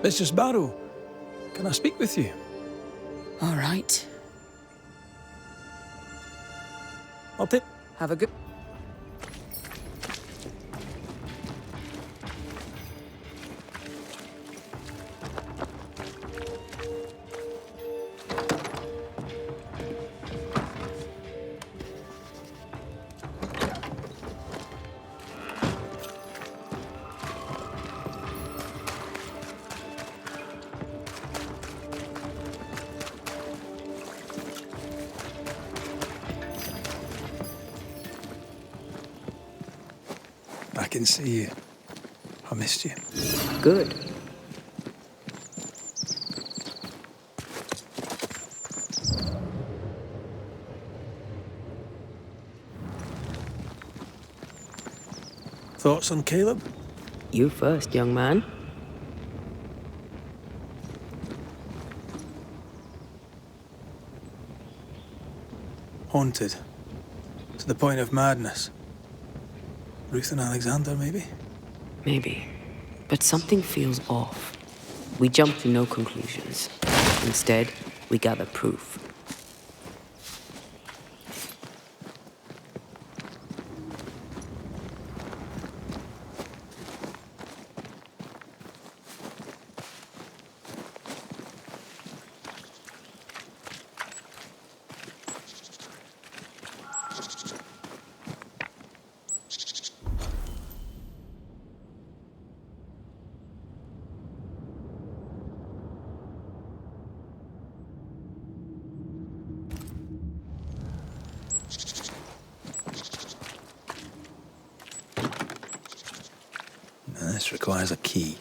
Mistress Barrow, can I speak with you? All right. I'll take... Have a good... I can see you. I missed you. Good. Thoughts on Caleb? You first, young man. Haunted. To the point of madness. Ruth and Alexander, maybe? Maybe. But something feels off. We jump to no conclusions. Instead, we gather proof. This requires a key.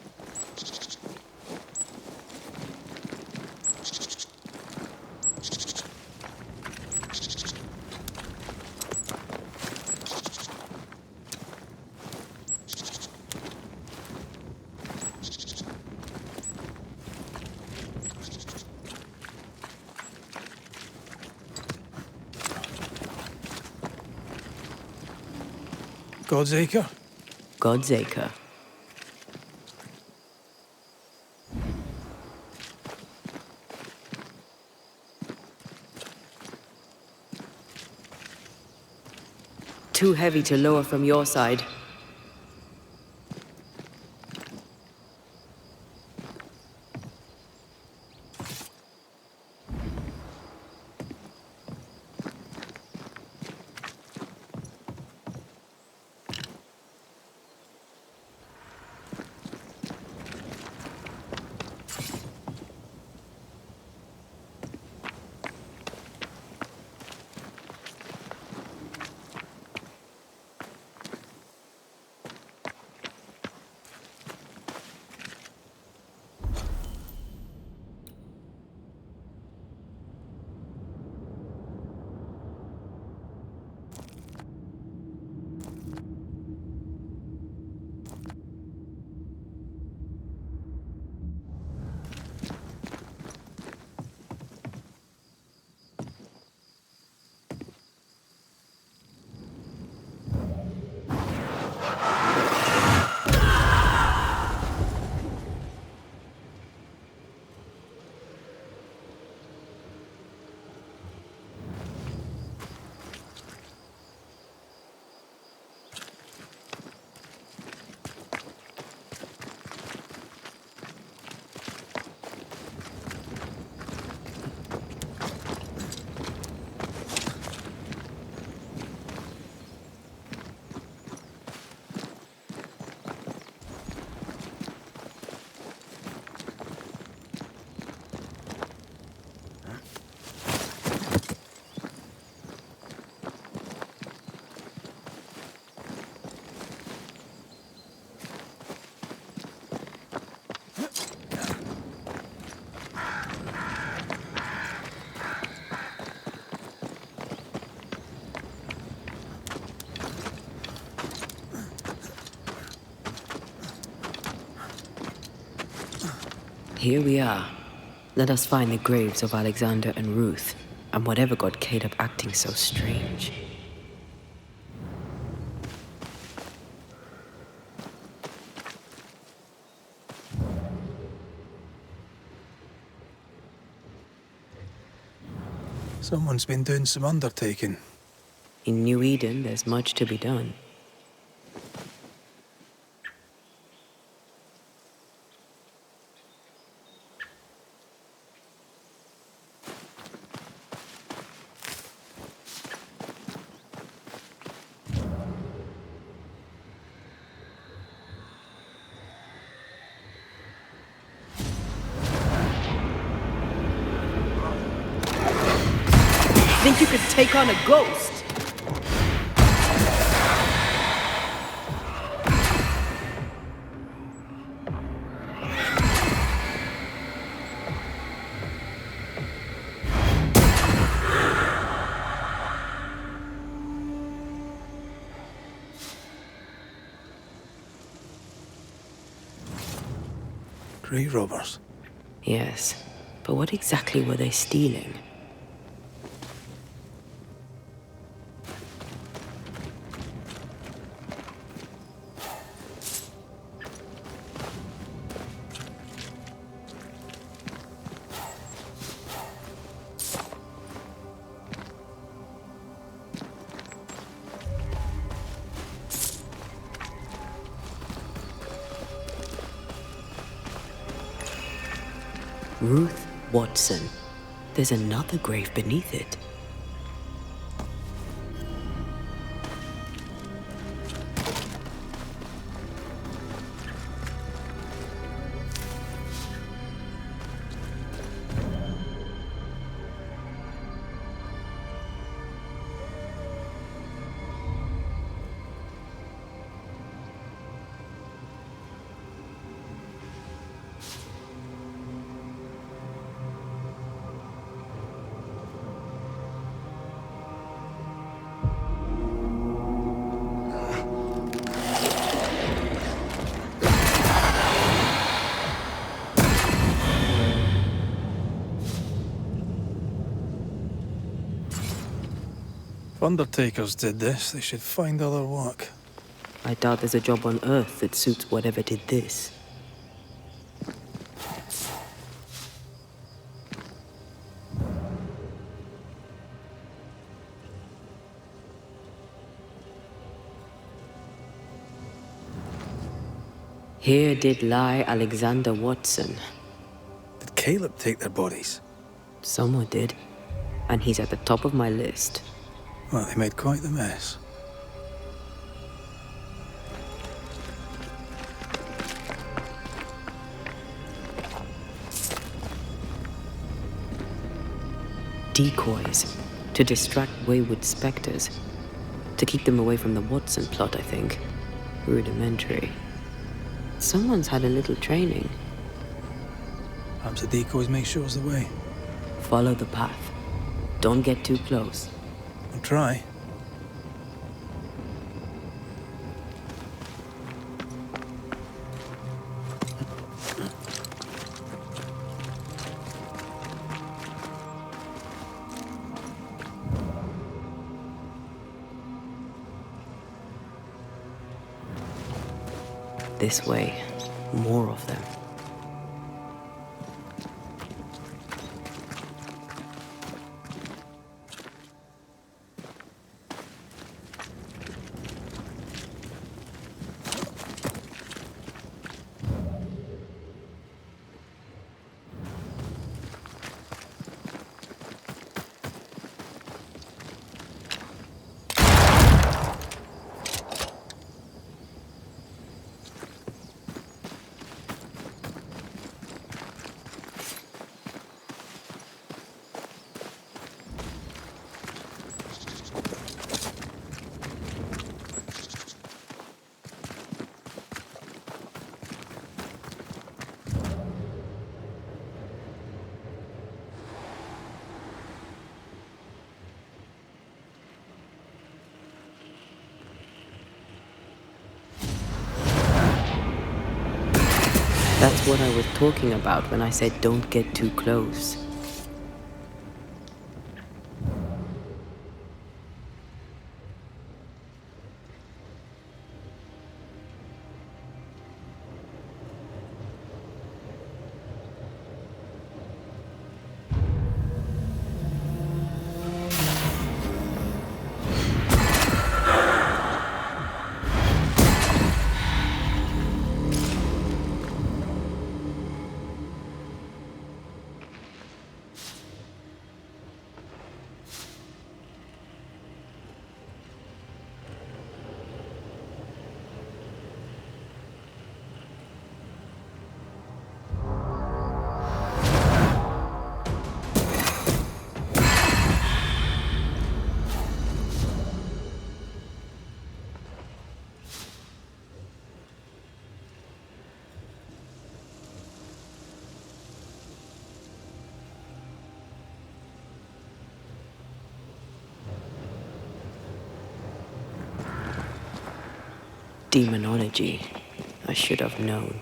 God's Acre? God's Acre. Too heavy to lower from your side. Here we are. Let us find the graves of Alexander and Ruth, and whatever got Caleb acting so strange. Someone's been doing some undertaking. In New Eden, there's much to be done. Think you could take on a ghost? Grave robbers. Yes, but what exactly were they stealing? Ruth Watson. There's another grave beneath it. If undertakers did this, they should find other work. I doubt there's a job on Earth that suits whatever did this. Here did lie Alexander Watson. Did Caleb take their bodies? Someone did. And he's at the top of my list. Well, they made quite the mess. Decoys. To distract wayward specters. To keep them away from the Watson plot, I think. Rudimentary. Someone's had a little training. Perhaps the decoys may show us the way. Follow the path. Don't get too close. I'll try. This way. More of them. That's what I was talking about when I said don't get too close. Demonology. I should have known.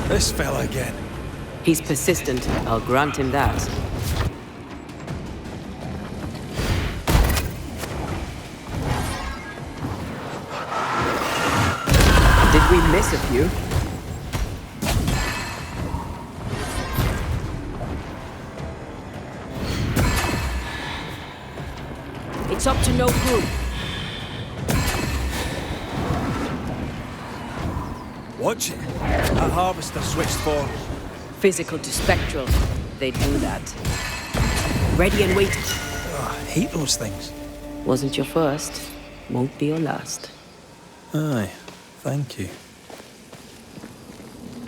This fella again. He's persistent, I'll grant him that. Did we miss a few? It's up to no good. Watch it. That harvester switched for... Physical to spectral. They do that. Ready and waiting. Oh, I hate those things. Wasn't your first. Won't be your last. Aye, thank you.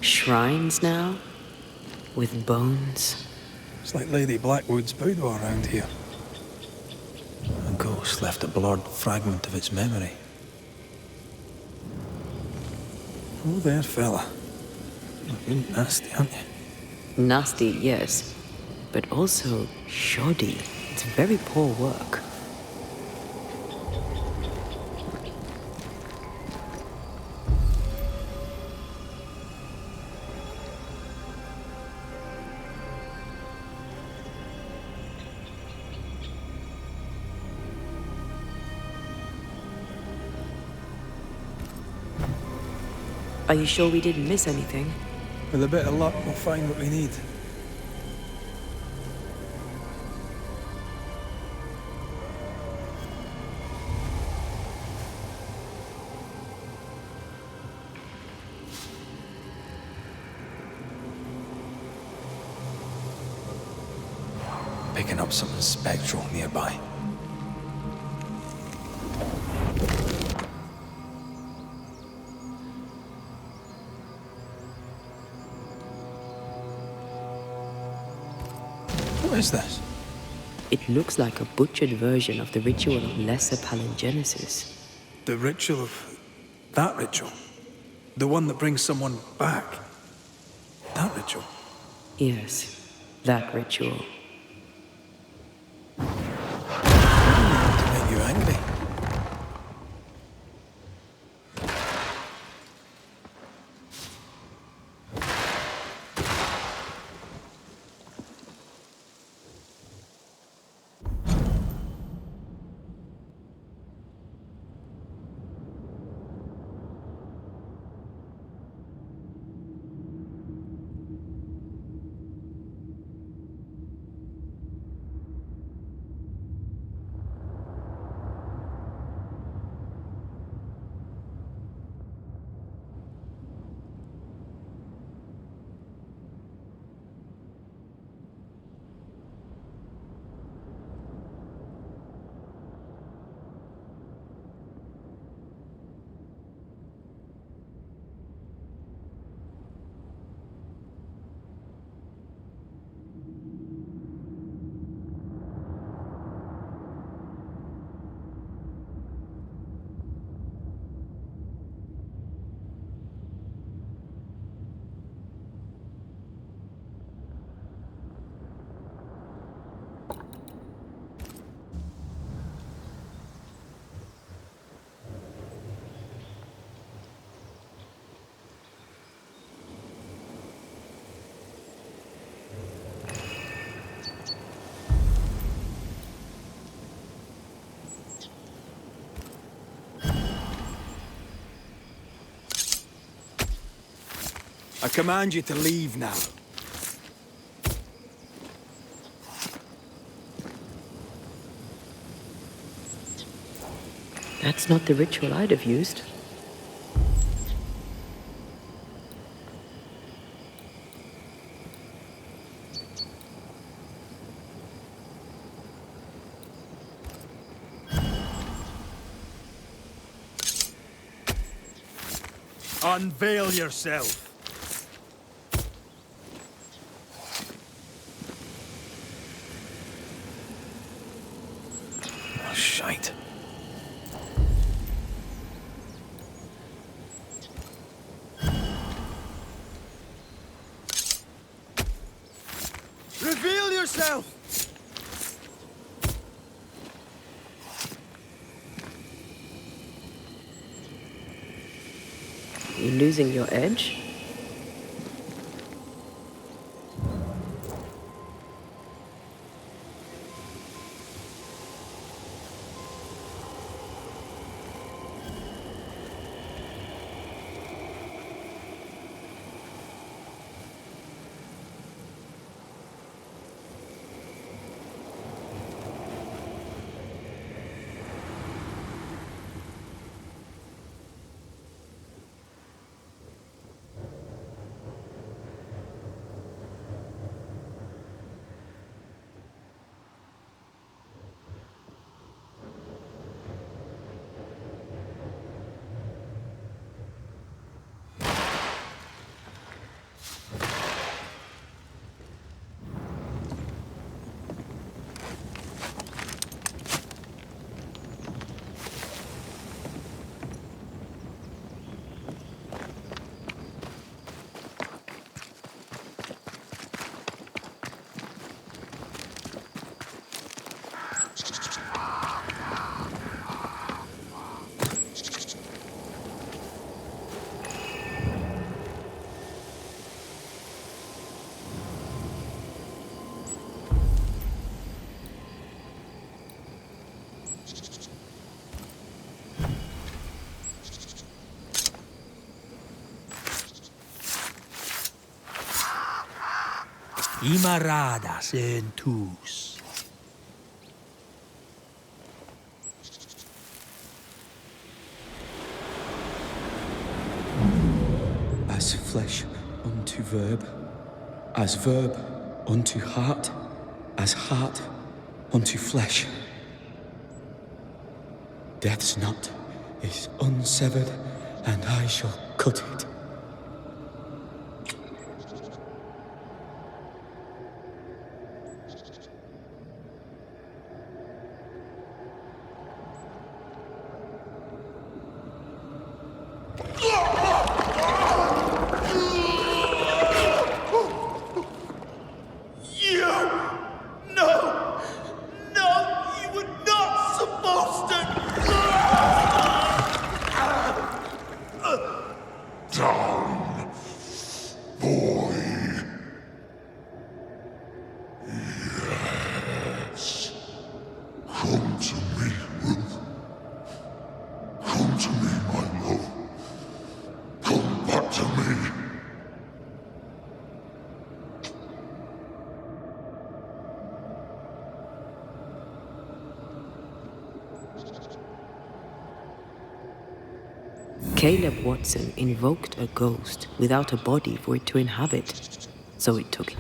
Shrines now? With bones? It's like Lady Blackwood's boudoir around here. A ghost left a blurred fragment of its memory. Oh there, fella. You're nasty, aren't you? Nasty, yes. But also shoddy. It's very poor work. Are you sure we didn't miss anything? With a bit of luck, we'll find what we need. Picking up something spectral nearby. What is this? It looks like a butchered version of the ritual of Lesser Palingenesis. The ritual of... that ritual? The one that brings someone back? That ritual? Yes, that ritual. To make you angry? I command you to leave now. That's not the ritual I'd have used. Unveil yourself. Oh, shite. Reveal yourself! You're losing your edge? Imaradas en tus. As flesh unto verb, as verb unto heart, as heart unto flesh. Death's knot is unsevered, and I shall cut it. Caleb Watson invoked a ghost without a body for it to inhabit, so it took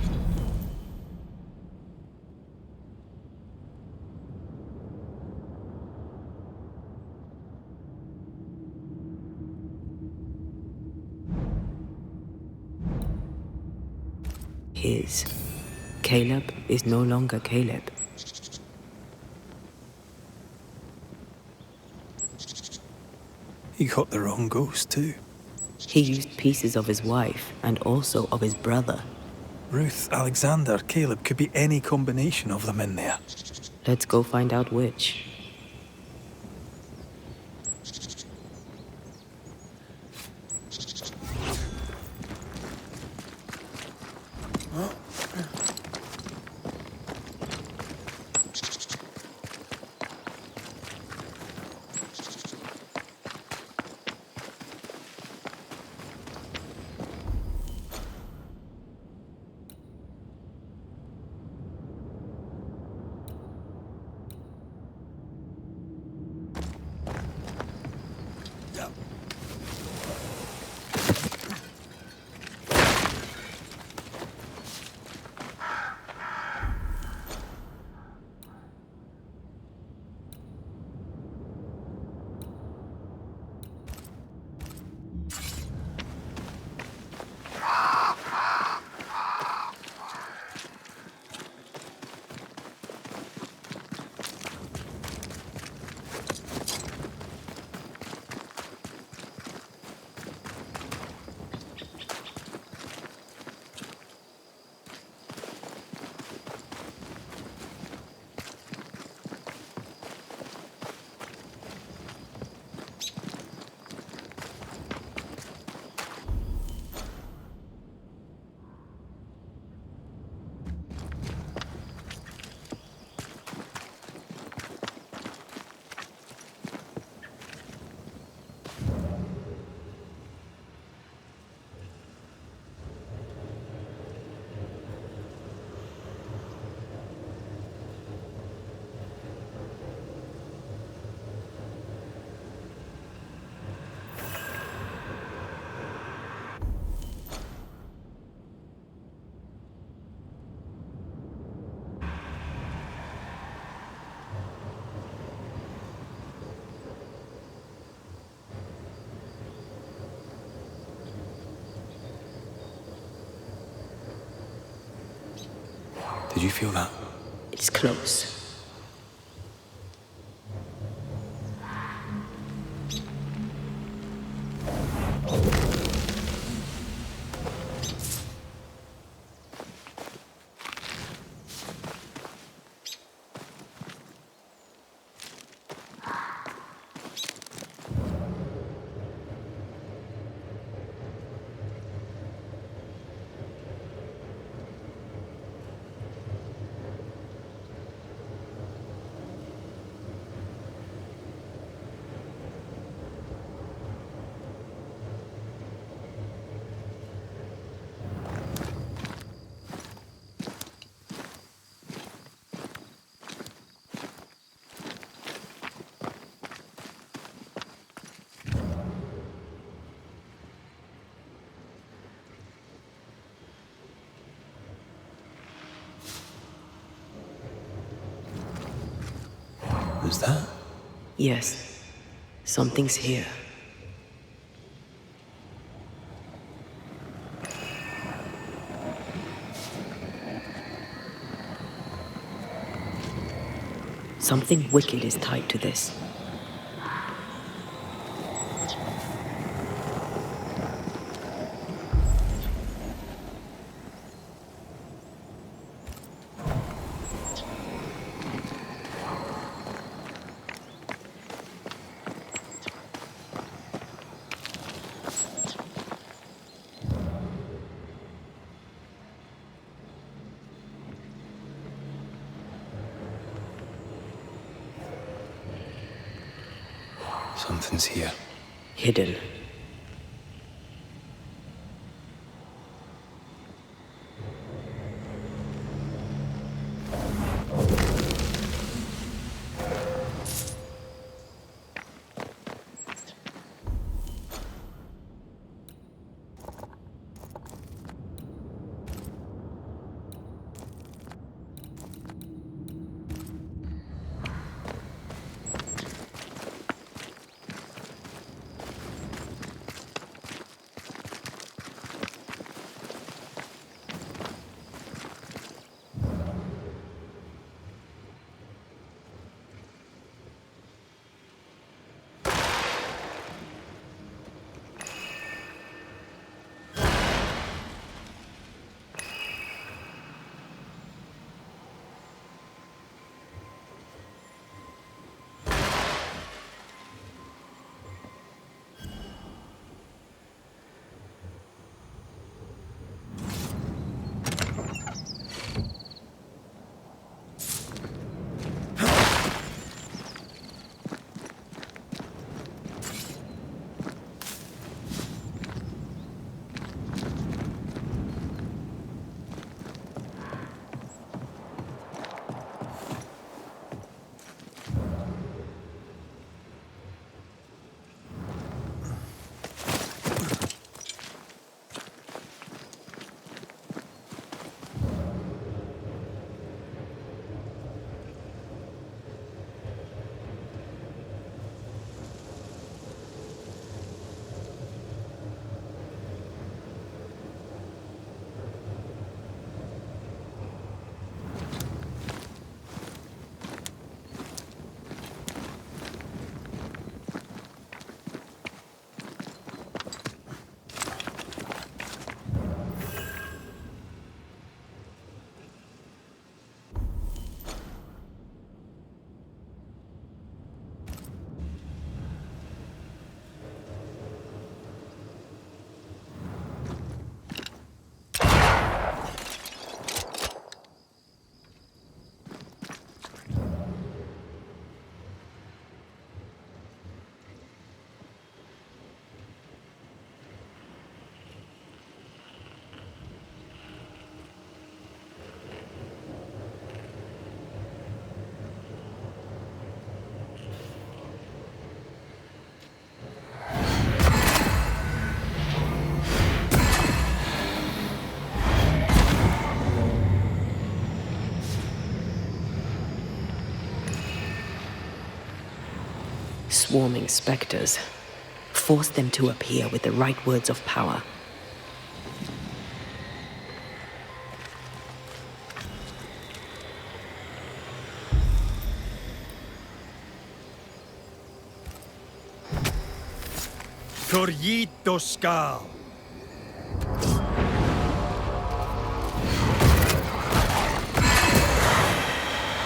his. Caleb is no longer Caleb. He got the wrong ghost too. He used pieces of his wife and also of his brother. Ruth, Alexander, Caleb, could be any combination of them in there. Let's go find out which. up. Did you feel that? It's close. Was that? Yes. Something's here. Something wicked is tied to this. Something's here. Hidden. swarming specters. Force them to appear with the right words of power. Corrito Skal.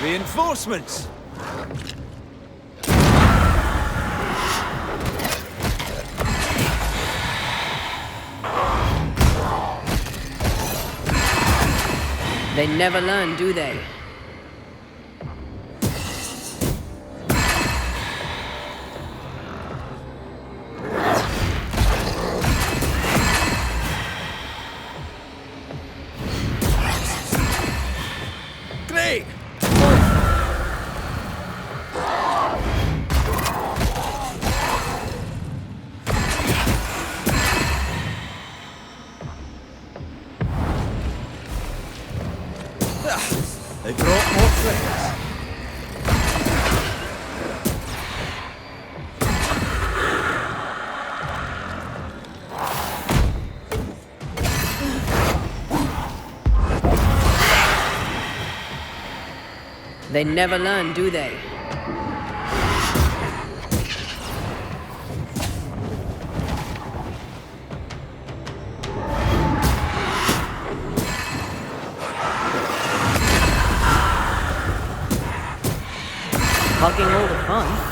Reinforcements! They never learn, do they? Great! They brought more friends. They never learn, do they? Hogging all the fun.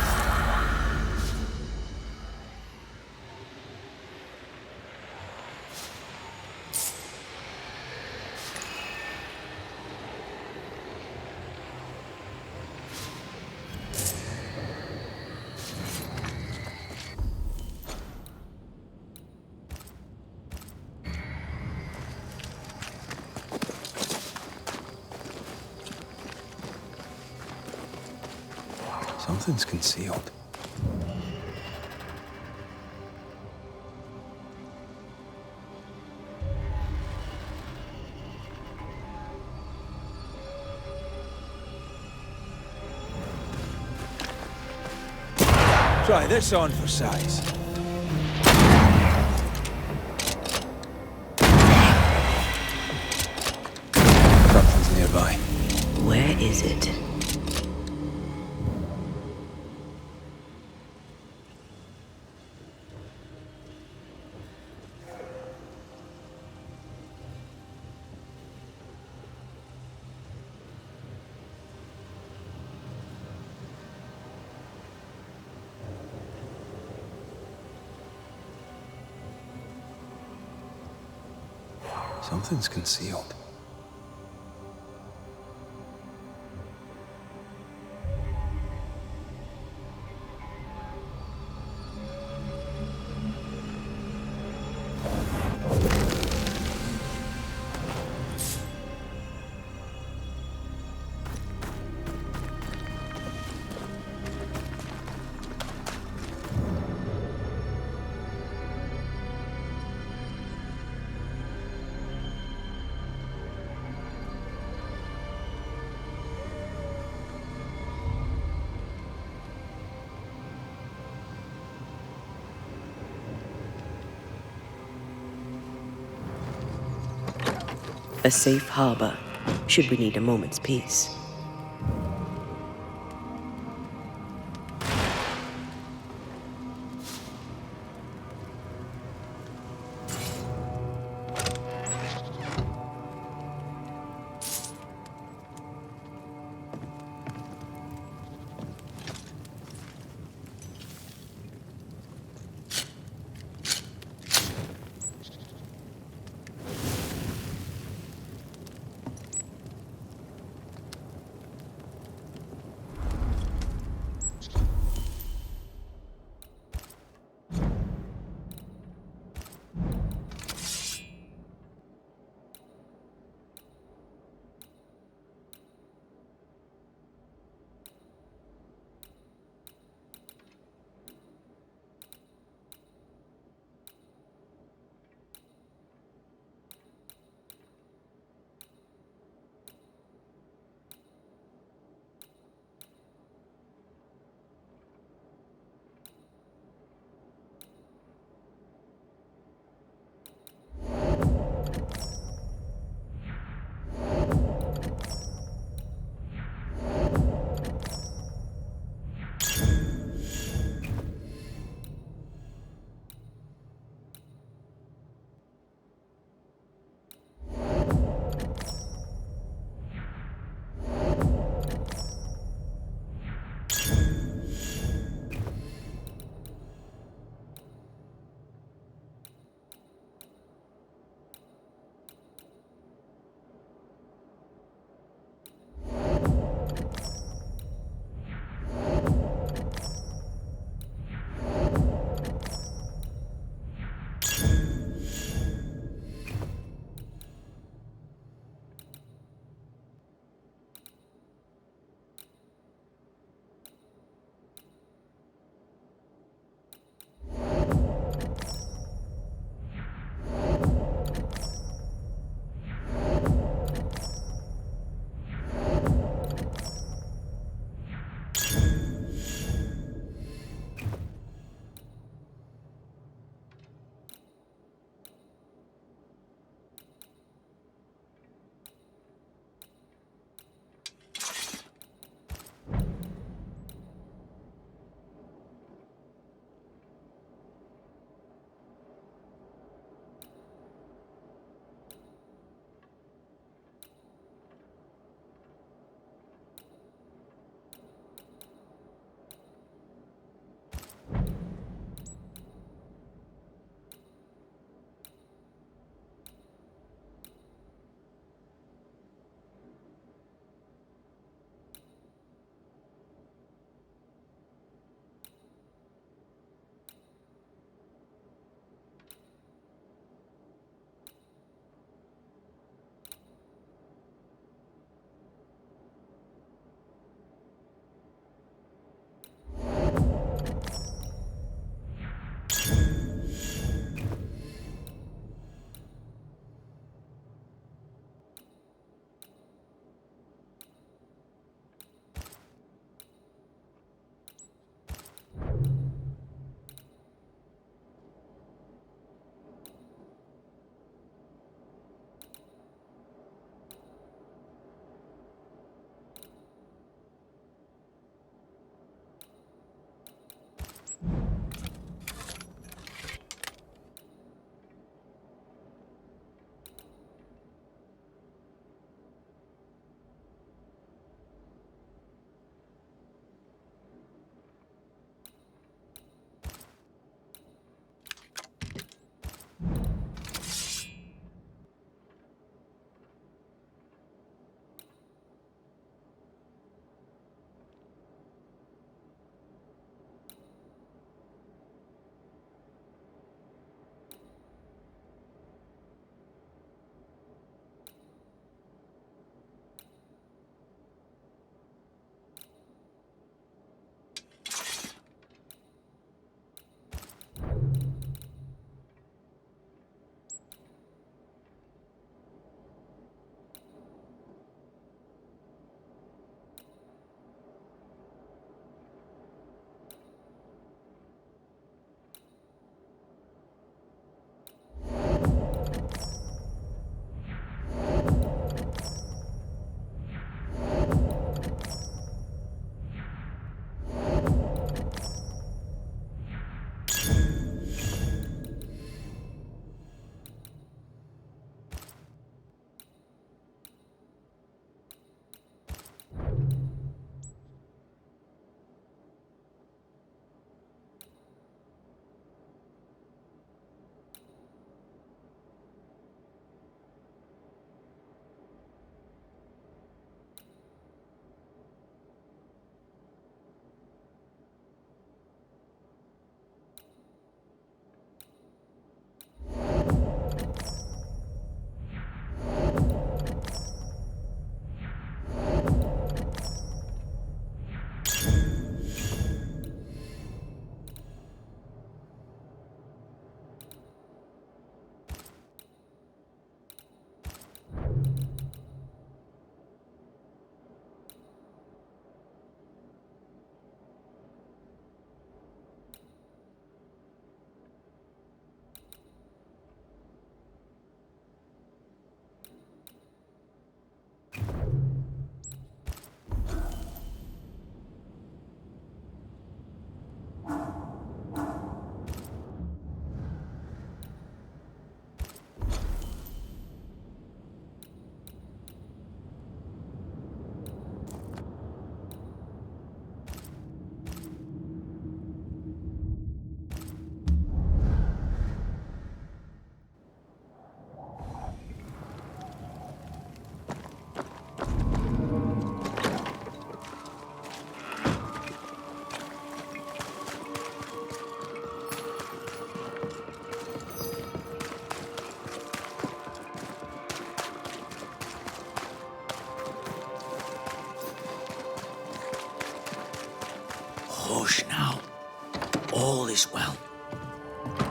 Something's concealed. Try this on for size. Something's nearby. Where is it? Something's concealed. A safe harbor, should we need a moment's peace.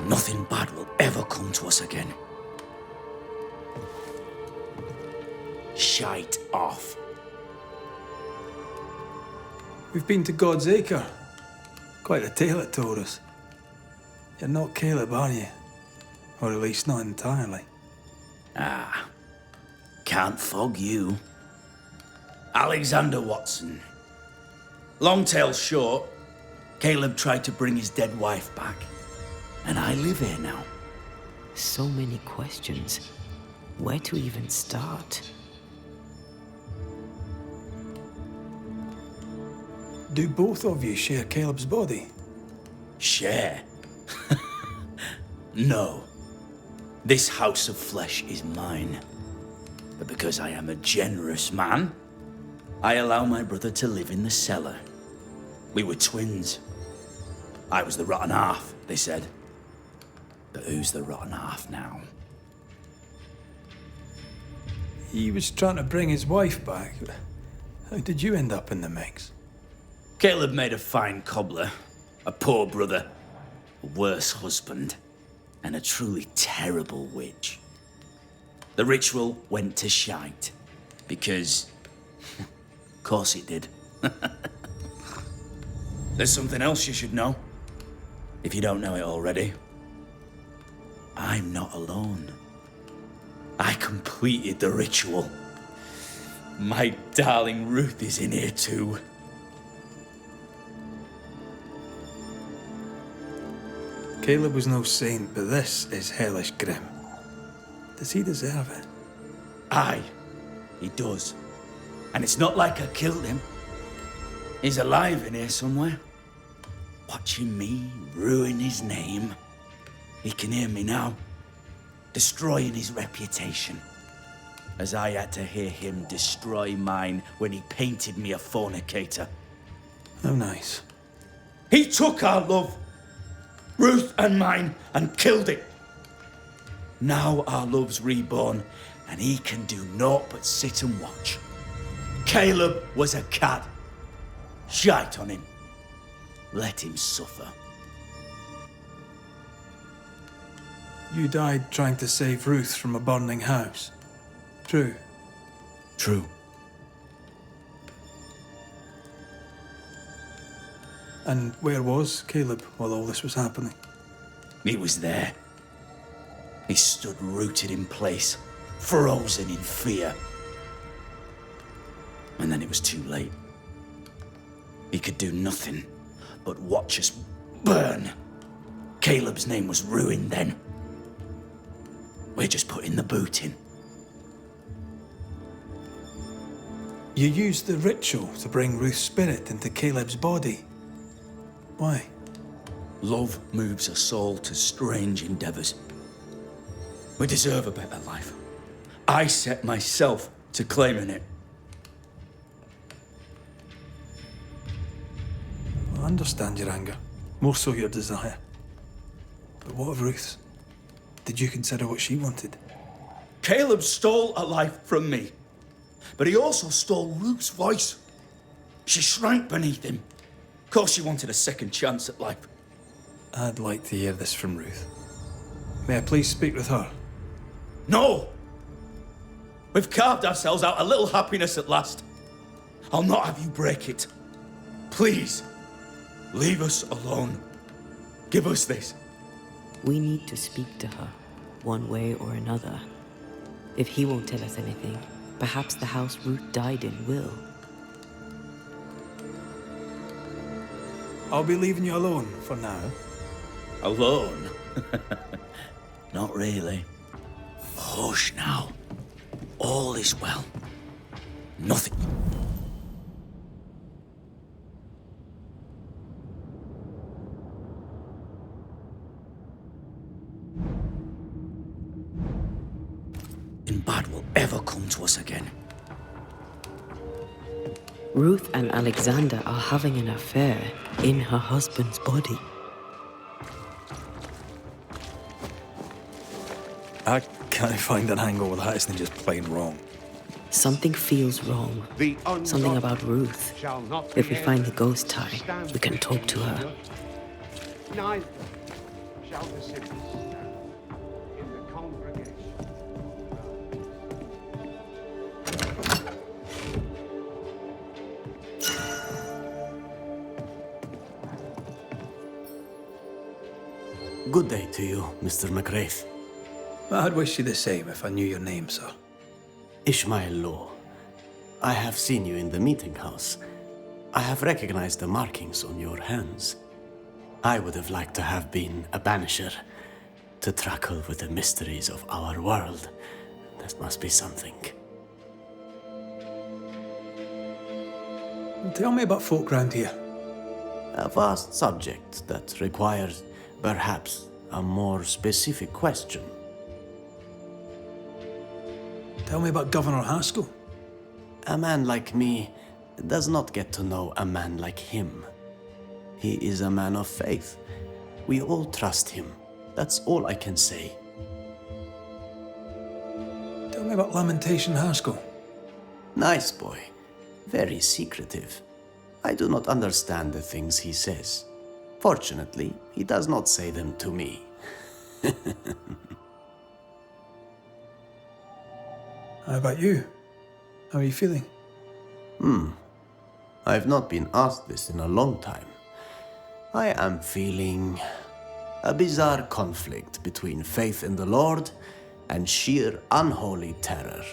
Nothing bad will ever come to us again. Shite off. We've been to God's Acre. Quite a tale it told us. You're not Caleb, are you? Or at least not entirely. Ah, can't fog you. Alexander Watson. Long tale short, Caleb tried to bring his dead wife back. And I live here now. So many questions. Where to even start? Do both of you share Caleb's body? Share? No. This house of flesh is mine. But because I am a generous man, I allow my brother to live in the cellar. We were twins. I was the rotten half, they said. But who's the rotten half now? He was trying to bring his wife back. How did you end up in the mix? Caleb made a fine cobbler, a poor brother, a worse husband, and a truly terrible witch. The ritual went to shite, because, of course it did. There's something else you should know, if you don't know it already. I'm not alone. I completed the ritual. My darling Ruth is in here too. Caleb was no saint, but this is hellish grim. Does he deserve it? Aye, he does. And it's not like I killed him. He's alive in here somewhere. Watching me ruin his name. He can hear me now. Destroying his reputation. As I had to hear him destroy mine when he painted me a fornicator. How nice. He took our love, Ruth and mine, and killed it. Now our love's reborn, and he can do naught but sit and watch. Caleb was a cad. Shite on him. Let him suffer. You died trying to save Ruth from a burning house. True. True. And where was Caleb while all this was happening? He was there. He stood rooted in place, frozen in fear. And then it was too late. He could do nothing but watch us burn. Caleb's name was ruined then. We're just putting the boot in. You used the ritual to bring Ruth's spirit into Caleb's body. Why? Love moves us all to strange endeavors. We deserve a better life. I set myself to claiming it. I understand your anger, more so your desire. But what of Ruth's? Did you consider what she wanted? Caleb stole a life from me, but he also stole Ruth's voice. She shrank beneath him. Of course she wanted a second chance at life. I'd like to hear this from Ruth. May I please speak with her? No! We've carved ourselves out a little happiness at last. I'll not have you break it. Please, leave us alone. Give us this. We need to speak to her, one way or another. If he won't tell us anything, perhaps the house Ruth died in will. I'll be leaving you alone for now. Alone? Not really. Hush now. All is well. Nothing. Bad will ever come to us again. Ruth and Alexander are having an affair in her husband's body. I can't find an angle with that isn't just plain wrong. Something feels wrong. Something about Ruth. If we find the ghost tie, we can talk to her. Neither shall the sinners stand in the congregation. Good day to you, Mr. Mac Raith. I'd wish you the same if I knew your name, sir. Ishmael Law. I have seen you in the meeting house. I have recognized the markings on your hands. I would have liked to have been a banisher, to tackle with the mysteries of our world. That must be something. Tell me about folk round here. A vast subject that requires, perhaps, a more specific question. Tell me about Governor Haskell. A man like me does not get to know a man like him. He is a man of faith. We all trust him. That's all I can say. Tell me about Lamentation Haskell. Nice boy. Very secretive. I do not understand the things he says. Fortunately, he does not say them to me. How about you? How are you feeling? I've not been asked this in a long time. I am feeling a bizarre conflict between faith in the Lord and sheer unholy terror.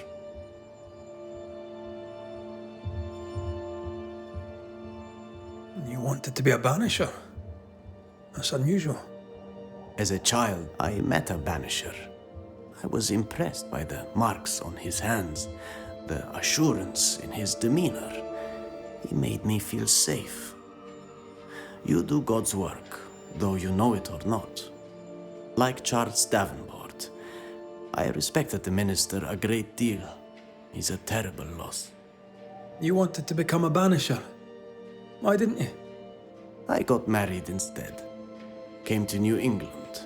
You wanted to be a banisher? That's unusual. As a child, I met a banisher. I was impressed by the marks on his hands, the assurance in his demeanor. He made me feel safe. You do God's work, though you know it or not. Like Charles Davenport, I respected the minister a great deal. He's a terrible loss. You wanted to become a banisher? Why didn't you? I got married instead. Came to New England.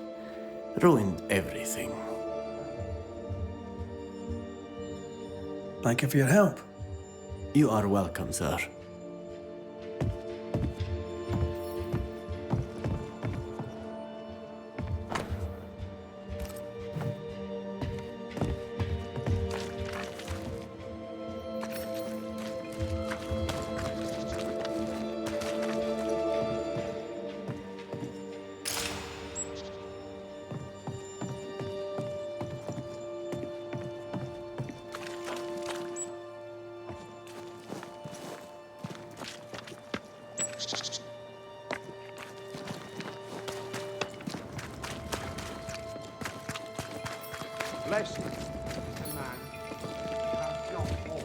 Ruined everything. Thank you for your help. You are welcome, sir. Blessed is the man who hath not all.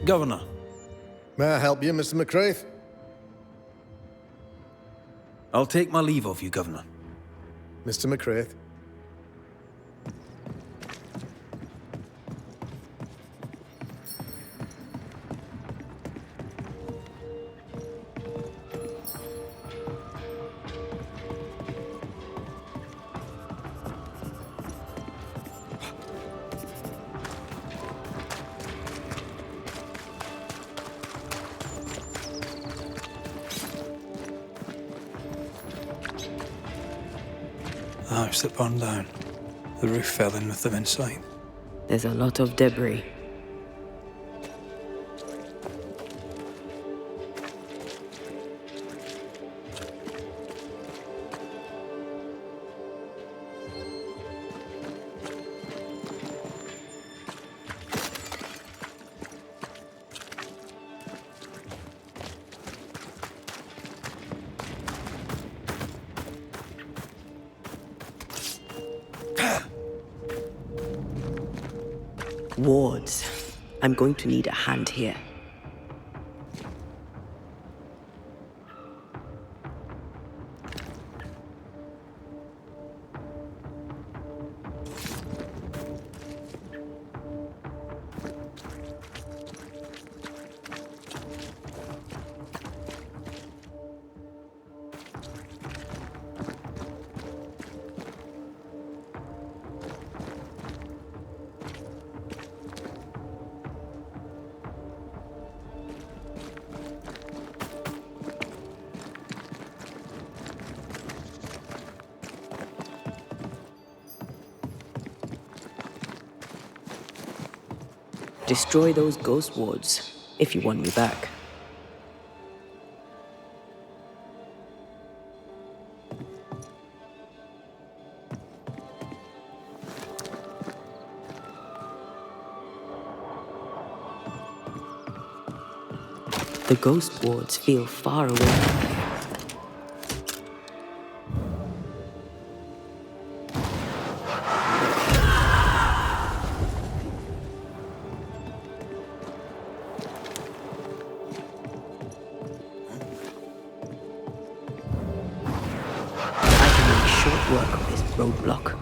Governor. May I help you, Mr. Mac Raith? I'll take my leave of you, Governor. Mr. Mac Raith. The house that burned down. The roof fell in with them inside. There's a lot of debris. Wards. I'm going to need a hand here. Destroy those ghost wards, if you want me back. The ghost wards feel far away from here. Work on this roadblock.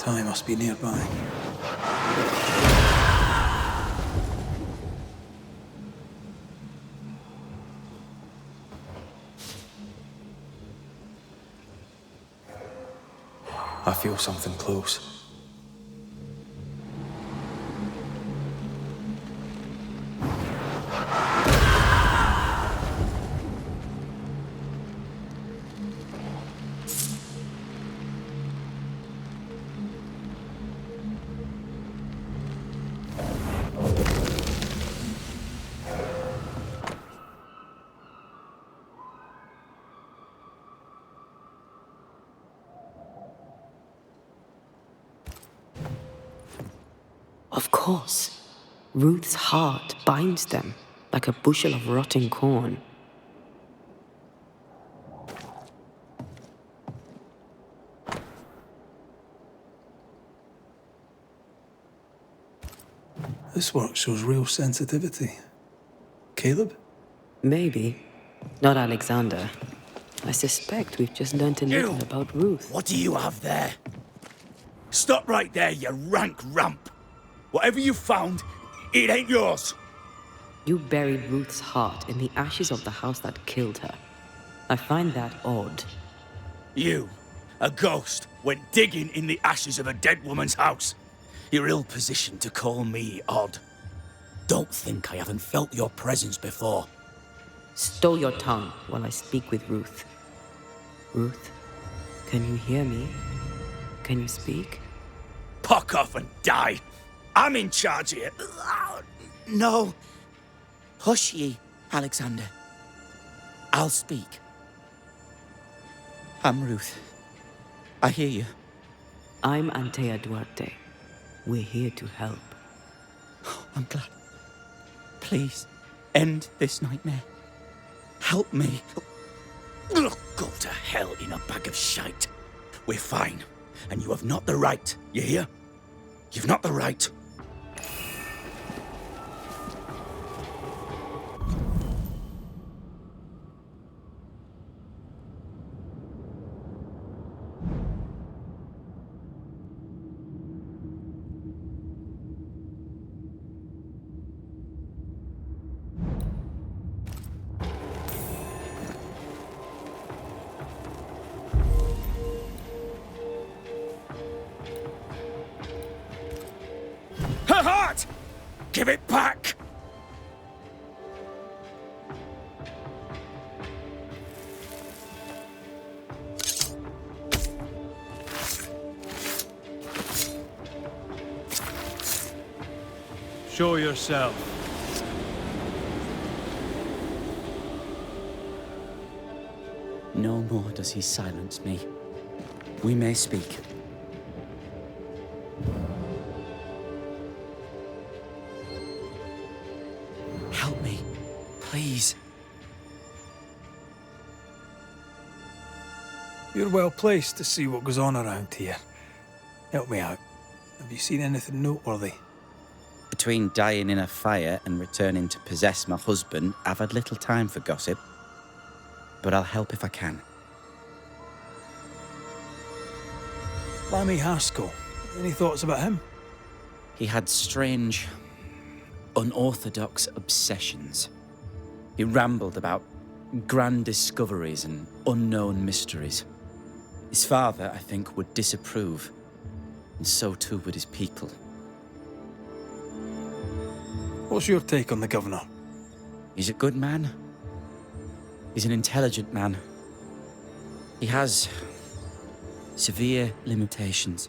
Tommy must be nearby. I feel something close. Of course. Ruth's heart binds them like a bushel of rotting corn. This work shows real sensitivity. Caleb? Maybe. Not Alexander. I suspect we've just learnt a little about Ruth. What do you have there? Stop right there, you rank rump. Whatever you found, it ain't yours. You buried Ruth's heart in the ashes of the house that killed her. I find that odd. You, a ghost, went digging in the ashes of a dead woman's house. You're ill-positioned to call me odd. Don't think I haven't felt your presence before. Stow your tongue while I speak with Ruth. Ruth, can you hear me? Can you speak? Puck off and die. I'm in charge here. No. Hush ye, Alexander. I'll speak. I'm Ruth. I hear you. I'm Antea Duarte. We're here to help. I'm glad. Please, end this nightmare. Help me. Go to hell in a bag of shite. We're fine, and you have not the right, you hear? You've not the right. Her heart! Give it back! Show yourself. No more does he silence me. We may speak. Help me, please. You're well placed to see what goes on around here. Help me out. Have you seen anything noteworthy? Between dying in a fire and returning to possess my husband, I've had little time for gossip. But I'll help if I can. Lammy Haskell. Any thoughts about him? He had strange, unorthodox obsessions. He rambled about grand discoveries and unknown mysteries. His father, I think, would disapprove, and so too would his people. What's your take on the governor? He's a good man. He's an intelligent man. He has severe limitations.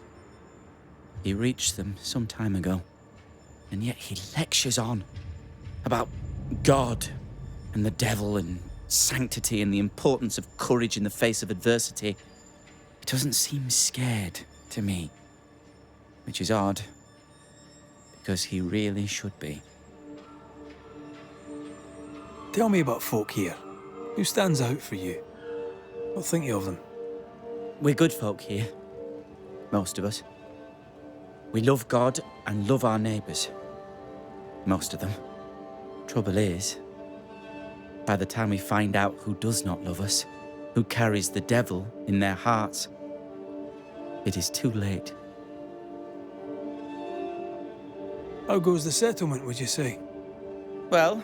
He reached them some time ago, and yet he lectures on about God and the devil and sanctity and the importance of courage in the face of adversity. He doesn't seem scared to me, which is odd, because he really should be. Tell me about folk here. Who stands out for you? What think you of them? We're good folk here, most of us. We love God and love our neighbours, most of them. Trouble is, by the time we find out who does not love us, who carries the devil in their hearts, it is too late. How goes the settlement, would you say? Well,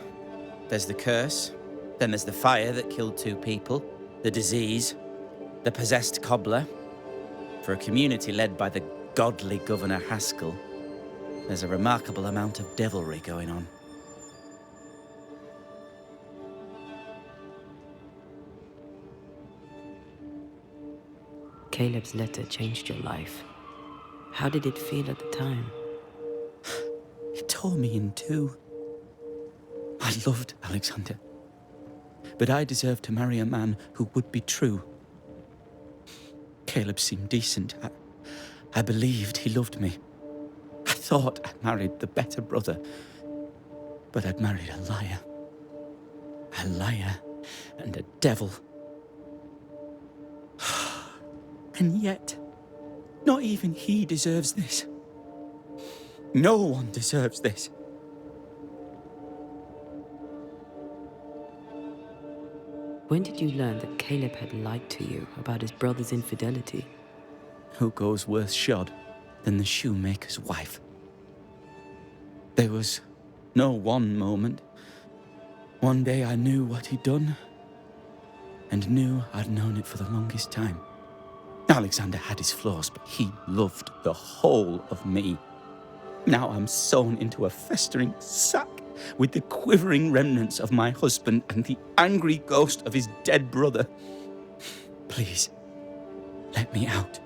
there's the curse, then there's the fire that killed 2 people, the disease, the possessed cobbler. For a community led by the godly Governor Haskell, there's a remarkable amount of devilry going on. Caleb's letter changed your life. How did it feel at the time? It tore me in 2. I loved Alexander, but I deserved to marry a man who would be true. Caleb seemed decent. I believed he loved me. I thought I'd married the better brother, but I'd married a liar. A liar and a devil. And yet, not even he deserves this. No one deserves this. When did you learn that Caleb had lied to you about his brother's infidelity? Who goes worse shod than the shoemaker's wife? There was no one moment. One day I knew what he'd done, and knew I'd known it for the longest time. Alexander had his flaws, but he loved the whole of me. Now I'm sewn into a festering sack with the quivering remnants of my husband and the angry ghost of his dead brother. Please, let me out.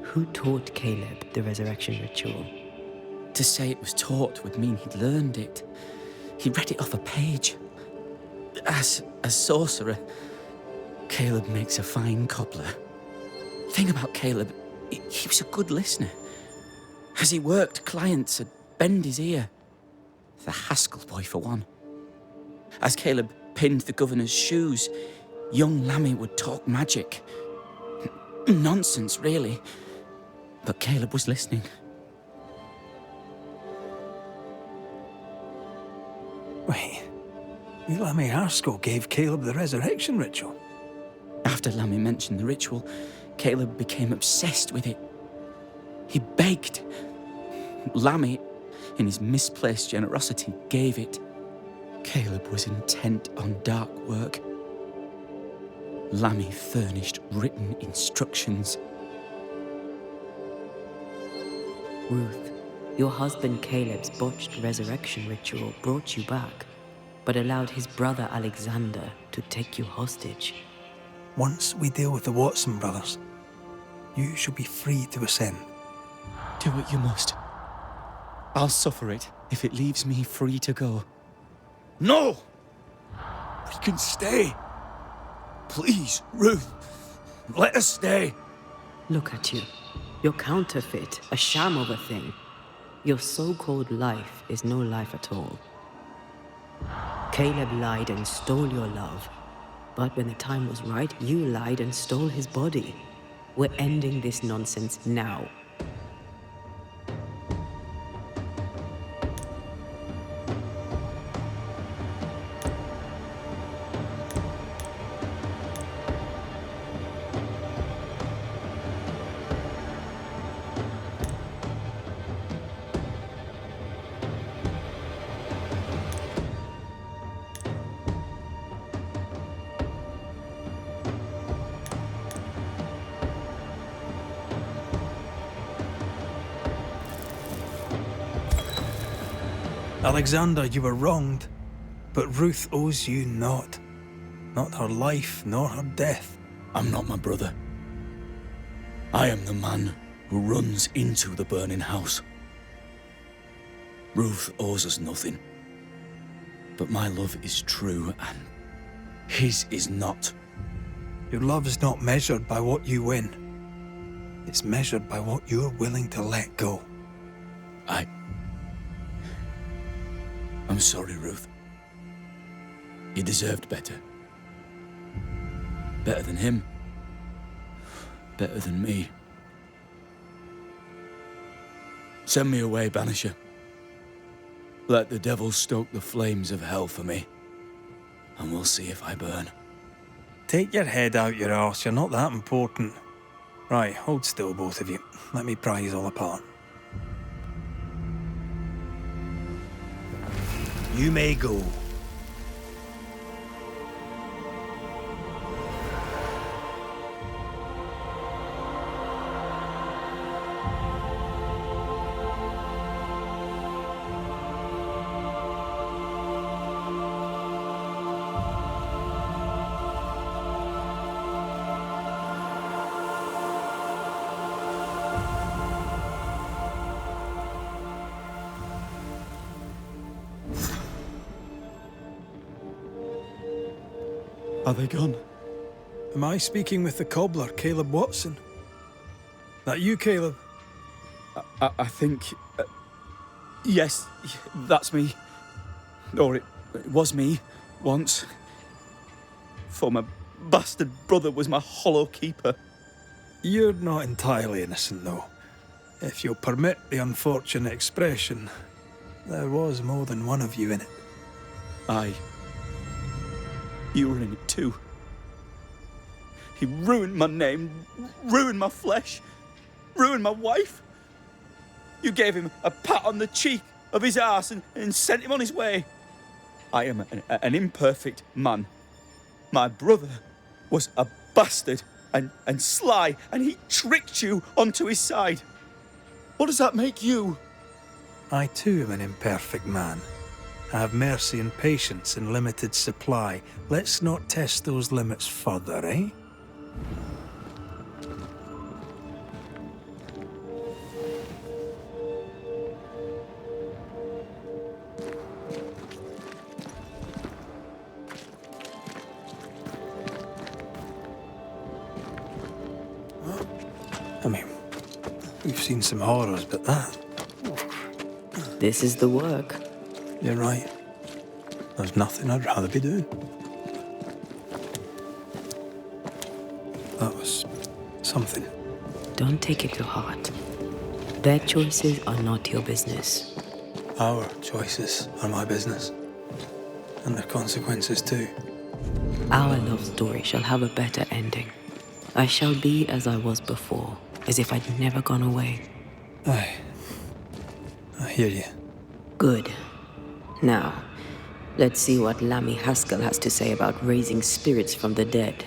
Who taught Caleb the resurrection ritual? To say it was taught would mean he'd learned it. He read it off a page. As a sorcerer, Caleb makes a fine cobbler. The thing about Caleb, he was a good listener. As he worked, clients would bend his ear. The Haskell boy, for one. As Caleb pinned the governor's shoes, young Lammy would talk magic. Nonsense, really. But Caleb was listening. Wait, Lammy Haskell gave Caleb the resurrection ritual? After Lammy mentioned the ritual, Caleb became obsessed with it. He begged. Lammy, in his misplaced generosity, gave it. Caleb was intent on dark work. Lammy furnished written instructions. Ruth, your husband Caleb's botched resurrection ritual brought you back, but allowed his brother Alexander to take you hostage. Once we deal with the Watson brothers, you shall be free to ascend. Do what you must. I'll suffer it if it leaves me free to go. No! We can stay. Please, Ruth, let us stay. Look at you. You're counterfeit, a sham of a thing. Your so-called life is no life at all. Caleb lied and stole your love. But when the time was right, you lied and stole his body. We're ending this nonsense now. Alexander, you were wronged, but Ruth owes you naught. Not her life, nor her death. I'm not my brother. I am the man who runs into the burning house. Ruth owes us nothing. But my love is true, and his is not. Your love is not measured by what you win. It's measured by what you're willing to let go. I'm sorry, Ruth. You deserved better. Better than him. Better than me. Send me away, Banisher. Let the devil stoke the flames of hell for me, and we'll see if I burn. Take your head out your arse, you're not that important. Right, hold still, both of you. Let me pry you all apart. You may go. Are they gone? Am I speaking with the cobbler, Caleb Watson? That you, Caleb? I think... yes, that's me. Or it was me, once. For my bastard brother was my hollow keeper. You're not entirely innocent, though. If you'll permit the unfortunate expression, there was more than one of you in it. Aye. You were in it too. He ruined my name, ruined my flesh, ruined my wife. You gave him a pat on the cheek of his arse and sent him on his way. I am an imperfect man. My brother was a bastard and sly, and he tricked you onto his side. What does that make you? I too am an imperfect man. I have mercy and patience in limited supply. Let's not test those limits further, eh? I mean, we've seen some horrors, but that... This is the work. You're right. There's nothing I'd rather be doing. That was something. Don't take it to heart. Their choices are not your business. Our choices are my business. And their consequences too. Our love story shall have a better ending. I shall be as I was before, as if I'd never gone away. Aye. I hear you. Good. Now, let's see what Lammy Haskell has to say about raising spirits from the dead.